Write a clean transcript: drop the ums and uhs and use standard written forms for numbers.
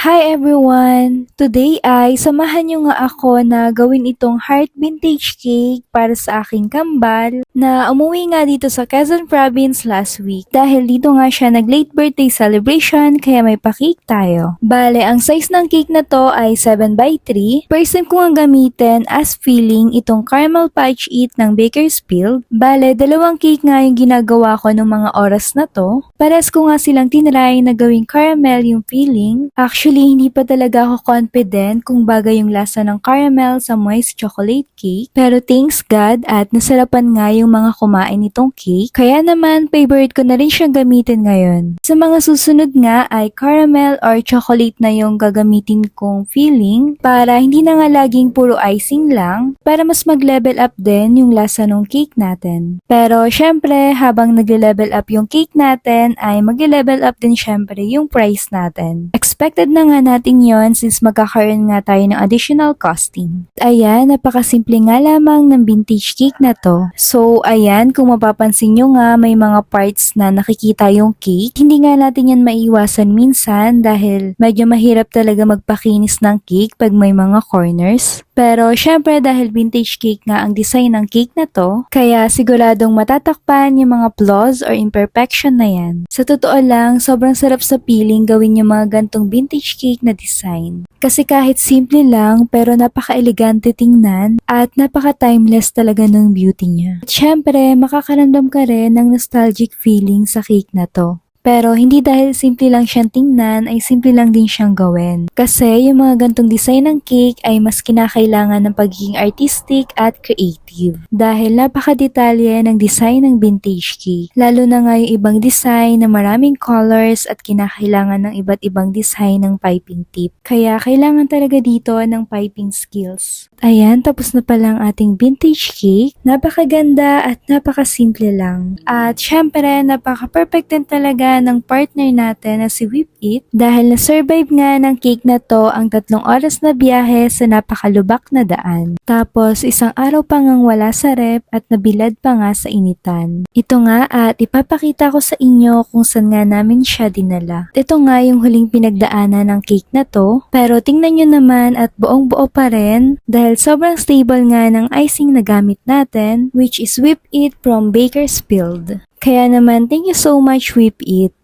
Hi everyone! Today ay samahan niyo nga ako na gawin itong heart vintage cake para sa aking kambal na umuwi nga dito sa Quezon Province last week. Dahil dito nga siya nag late birthday celebration kaya may pa-cake tayo. Bale, ang size ng cake na to ay 7x3. First time ko nga gamitin as filling itong caramel fudge eat ng Bakersfield. Bale, dalawang cake nga yung ginagawa ko ng mga oras na to. Pares ko nga silang tinry na gawing caramel yung filling. Actually, hindi pa talaga ako confident kung bagay yung lasa ng caramel sa moist chocolate cake. Pero thanks God at nasarapan nga yung mga kumain nitong cake. Kaya naman, favorite ko na rin siyang gamitin ngayon. Sa mga susunod nga ay caramel or chocolate na yung gagamitin kong filling para hindi na nga laging puro icing lang para mas mag-level up din yung lasa ng cake natin. Pero syempre, habang nagle-level up yung cake natin ay mag-level up din syempre yung price natin. Expected na nga natin yon since magkakaroon nga tayo ng additional costing. Ayan, napakasimple nga lamang ng vintage cake na to. So, ayan, kung mapapansin nyo nga may mga parts na nakikita yung cake. Hindi nga natin yan maiiwasan minsan dahil medyo mahirap talaga magpakinis ng cake pag may mga corners. Pero syempre dahil vintage cake nga ang design ng cake na to, kaya siguradong matatakpan yung mga flaws or imperfection na yan. Sa totoo lang, sobrang sarap sa feeling gawin yung mga gantong vintage cake na design. Kasi kahit simple lang pero napaka-elegante tingnan at napaka-timeless talaga ng beauty niya. At syempre, makakaramdam ka rin ng nostalgic feeling sa cake na to. Pero hindi dahil simple lang siyang tingnan ay simple lang din siyang gawin. Kasi yung mga gantong design ng cake ay mas kinakailangan ng pagiging artistic at creative. Dahil napakadetalye ng design ng vintage cake. Lalo na nga yung ibang design na maraming colors at kinakailangan ng iba't ibang design ng piping tip. Kaya kailangan talaga dito ng piping skills. Ayan, tapos na palang ating vintage cake. Napakaganda at napakasimple lang. At syempre, napaka-perfect din talaga ng partner natin na si Whip It dahil na-survive nga ng cake na to ang 3 oras na biyahe sa napakalubak na daan. Tapos isang araw pa ngang wala sa rep at nabilad pa nga sa initan. Ito nga at ipapakita ko sa inyo kung saan nga namin siya dinala. Ito nga yung huling pinagdaanan ng cake na to pero tingnan nyo naman at buong buo pa rin dahil sobrang stable nga ng icing na gamit natin which is Whip It from Bakersfield. Kaya naman, thank you so much Whip It.